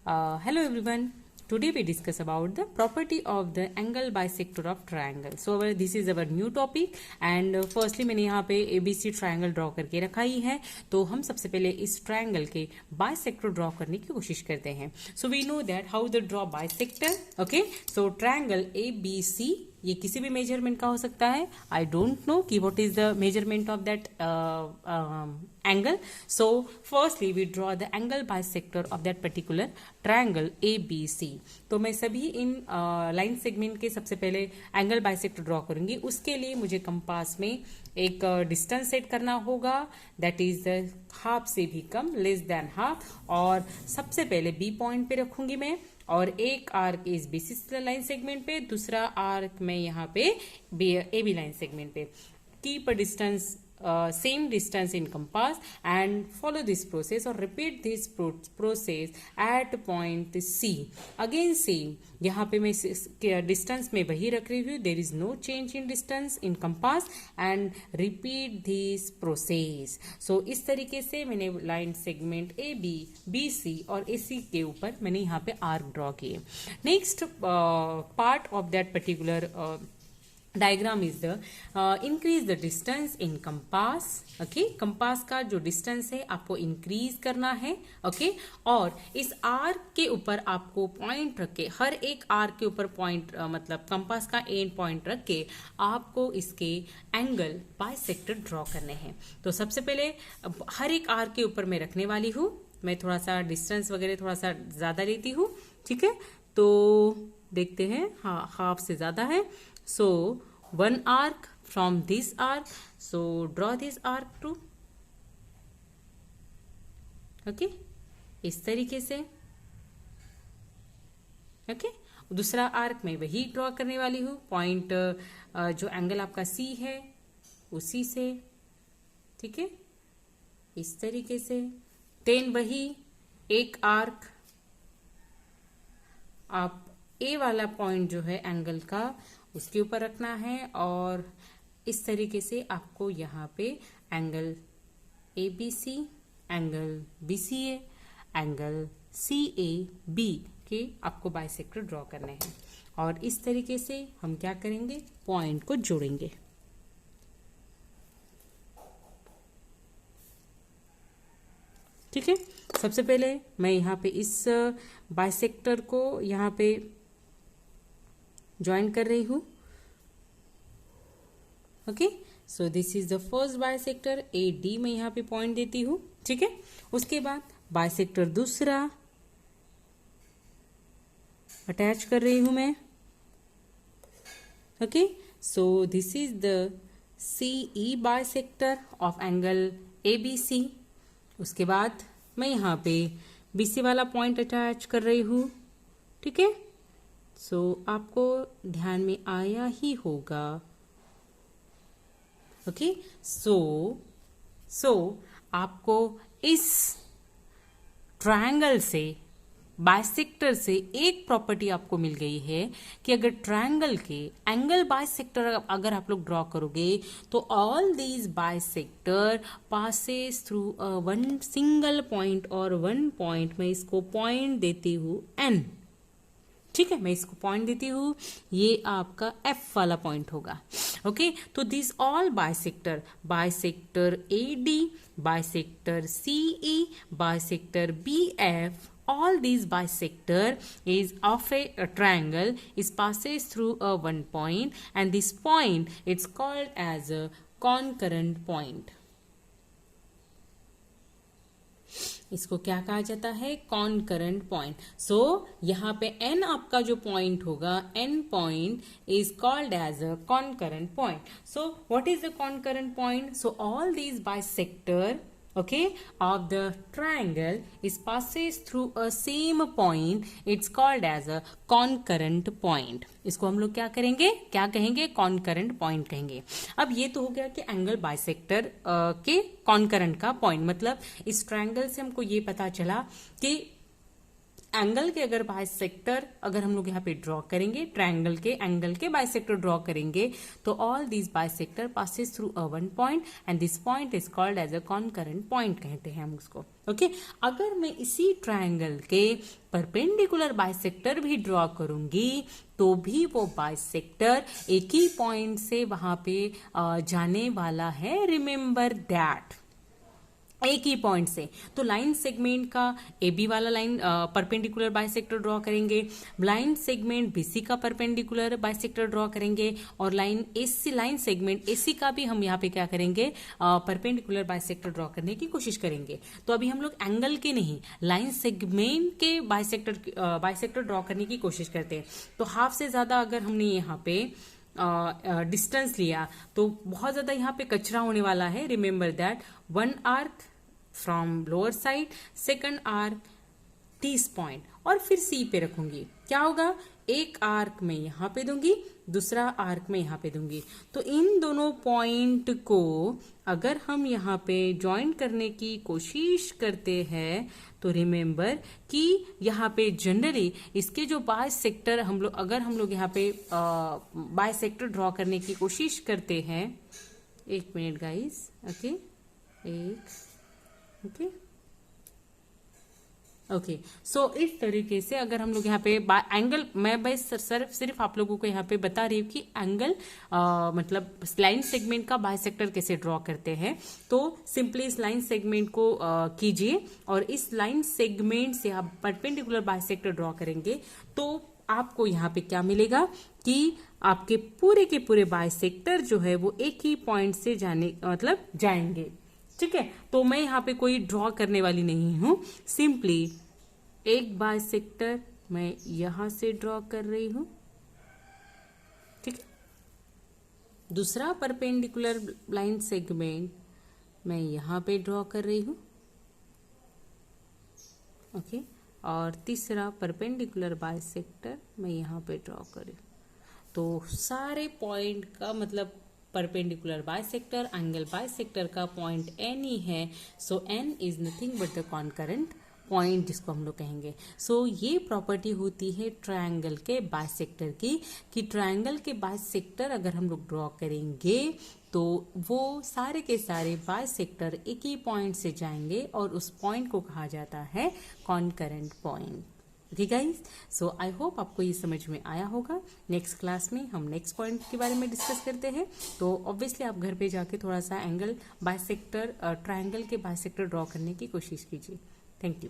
Hello everyone. Today we discuss about the property of the angle bisector of triangle. So this is our new topic and firstly मैंने यहाँ पे ABC triangle draw करके रखा ही है. तो हम सबसे पहले इस triangle के bisector draw करने की कोशिश करते हैं. So we know that how to draw bisector. Okay. So triangle ABC ये किसी भी मेजरमेंट का हो सकता है. आई डोंट नो कि what is the measurement of that angle. So firstly we draw the angle bisector of that particular triangle ABC. तो मैं सभी इन लाइन सेगमेंट के सबसे पहले एंगल बाइसेक्टर ड्रॉ करूंगी. उसके लिए मुझे कंपास में एक डिस्टेंस सेट करना होगा दैट इज हाफ से भी कम, लेस देन हाफ. और सबसे पहले बी पॉइंट पे रखूंगी मैं और एक आर्क इस BC लाइन सेगमेंट पे, दूसरा आर्क मैं यहाँ पे AB लाइन सेगमेंट पे. Keep a distance same distance in compass and follow this process or repeat this process at point C. Again same, यहाँ पे मैं distance में वही रख रही हूँ. There is no change in distance in compass and repeat this process. So इस तरीके से मैंने लाइन सेगमेंट AB, BC और AC के ऊपर मैंने यहाँ पे आर्क ड्रॉ किए. Next part of that particular diagram is the increase the distance in compass. Okay, compass का जो डिस्टेंस है आपको इंक्रीज करना है. ओके, और इस आर्क के ऊपर आपको पॉइंट रख के, हर एक आर्क के ऊपर पॉइंट मतलब कंपास का एंड पॉइंट रख के आपको इसके एंगल बाइसेक्टर ड्रॉ करने हैं. तो सबसे पहले हर एक आर्क के ऊपर मैं रखने वाली हूँ. मैं थोड़ा सा डिस्टेंस वगैरह थोड़ा सा ज्यादा लेती हूँ. ठीक है, तो देखते हैं. हाँ, हाफ से ज्यादा है. So one arc from this arc, so draw this arc too. Okay, इस तरीके से. Okay, दूसरा आर्क मैं वही ड्रॉ करने वाली हूँ. पॉइंट जो एंगल आपका C है उसी से. ठीक है, इस तरीके से. 10 वही एक आर्क आप A वाला पॉइंट जो है एंगल का उसके ऊपर रखना है और इस तरीके से आपको यहाँ पे angle ABC, angle BCA, angle CAB के आपको बाइसेक्टर ड्रॉ करने हैं. और इस तरीके से हम क्या करेंगे, पॉइंट को जोड़ेंगे. ठीक है, सबसे पहले मैं यहाँ पे इस बाइसेक्टर को यहाँ पे ज्वाइन कर रही हूं. Okay, so this is the first bisector AD. मैं यहाँ पे पॉइंट देती हूँ. ठीक है, उसके बाद बाइसेक्टर दूसरा अटैच कर रही हूं मैं. Okay, so this is the CE bisector of angle ABC. उसके बाद मैं यहाँ पे BC वाला पॉइंट अटैच कर रही हूँ. ठीक है, सो आपको ध्यान में आया ही होगा. ओके, सो आपको इस ट्रायंगल से, बाइसेक्टर से एक प्रॉपर्टी आपको मिल गई है कि अगर ट्रायंगल के एंगल बाइसेक्टर अगर आप लोग ड्रॉ करोगे तो all these bisector passes through one single point और वन पॉइंट. मैं इसको पॉइंट देती हूँ N. ठीक है, मैं इसको पॉइंट देती हूँ. ये आपका F वाला पॉइंट होगा. ओके, तो this all bisector, bisector AD, bisector CE, bisector BF, all these bisector is of a triangle is passes through a one point and this point it's called as a concurrent point. इसको क्या कहा जाता है, कॉनकरेंट point. सो यहाँ पे N आपका जो point होगा, N point is called as a concurrent point. So what is the concurrent point? So all these bisector okay of the triangle is passes through a same point, it's called as a concurrent point. इसको हम लोग क्या करेंगे, क्या कहेंगे, concurrent point कहेंगे. अब ये तो हो गया कि एंगल बाइसेक्टर के concurrent का पॉइंट. मतलब इस ट्रायंगल से हमको ये पता चला कि एंगल के अगर बाइसेक्टर अगर हम लोग यहाँ पे ड्रॉ करेंगे, ट्रायंगल के एंगल के बाइसेक्टर ड्रॉ करेंगे, तो all these bisector passes through a one point and this point is called as a concurrent point कहते हैं हम उसको। ओके, अगर मैं इसी ट्रायंगल के परपेंडिकुलर बाइसेक्टर भी ड्रॉ करूंगी तो भी वो बाइसेक्टर एक ही पॉइंट से वहां पे जाने वाला है। रिमेंबर दैट, एक ही पॉइंट से। तो लाइन सेगमेंट का ए बी वाला लाइन परपेंडिकुलर बाइसेक्टर ड्रॉ करेंगे, लाइन सेगमेंट बीसी का परपेंडिकुलर बाइसेक्टर ड्रॉ करेंगे, और लाइन सेगमेंट एसी का भी हम यहाँ पे क्या करेंगे, परपेंडिकुलर बाइसेक्टर ड्रॉ करने की कोशिश करेंगे। तो अभी हम लोग एंगल के नहीं, लाइन सेगमेंट के बाइसेक्टर ड्रॉ करने की कोशिश करते हैं। तो हाफ से ज्यादा अगर हमने यहाँ पे डिस्टेंस लिया तो बहुत ज्यादा यहाँ पे कचरा होने वाला है। Remember that, one arc from lower side, second arc तीस पॉइंट, और फिर सी पे रखूंगी। क्या होगा, एक आर्क में यहां पे दूंगी, दूसरा आर्क में यहां पे दूंगी। तो इन दोनों पॉइंट को अगर हम यहाँ पे ज्वाइन करने की कोशिश करते हैं तो रिमेंबर कि यहाँ पे जनरली इसके जो बाइसेक्टर अगर हम लोग यहाँ पे बाइसेक्टर ड्रॉ करने की कोशिश करते हैं, एक मिनट गाइस, ओके, ओके, सो इस तरीके से अगर हम लोग यहाँ पे एंगल, मैं भाई सिर्फ आप लोगों को यहाँ पे बता रही हूँ कि एंगल मतलब लाइन सेगमेंट का बाइसेक्टर कैसे ड्रॉ करते हैं। तो सिंपली इस लाइन सेगमेंट को कीजिए और इस लाइन सेगमेंट से आप परपेंडिकुलर बाइसेक्टर ड्रॉ करेंगे तो आपको यहाँ पे क्या मिलेगा कि आपके पूरे के पूरे बाइसेक्टर जो है वो एक ही पॉइंट से जाएंगे। ठीक है, तो मैं यहाँ पे कोई ड्रॉ करने वाली नहीं हूं, सिंपली एक बाइसेक्टर मैं यहां से ड्रॉ कर रही हूं। ठीक है, दूसरा परपेंडिकुलर लाइन सेगमेंट मैं यहां पे ड्रॉ कर रही हूं। ओके, और तीसरा परपेंडिकुलर बाइसेक्टर मैं यहां पे ड्रॉ कर रही हूं। तो सारे पॉइंट का मतलब परपेंडिकुलर बाइसेक्टर, एंगल बाइसेक्टर का पॉइंट एन ही है। So N is nothing but the concurrent point जिसको हम लोग कहेंगे। सो ये प्रॉपर्टी होती है ट्रायंगल के बाइसेक्टर की कि ट्रायंगल के बाइसेक्टर अगर हम लोग ड्रॉ करेंगे तो वो सारे के सारे बाइसेक्टर एक ही पॉइंट से जाएंगे और उस पॉइंट को कहा जाता है concurrent point. Okay guys, so I hope आपको ये समझ में आया होगा। नेक्स्ट क्लास में हम नेक्स्ट पॉइंट के बारे में डिस्कस करते हैं। तो ऑब्वियसली आप घर पे जाके थोड़ा सा एंगल बाइसेक्टर, ट्रायंगल के बाइसेक्टर ड्रॉ करने की कोशिश कीजिए। Thank you.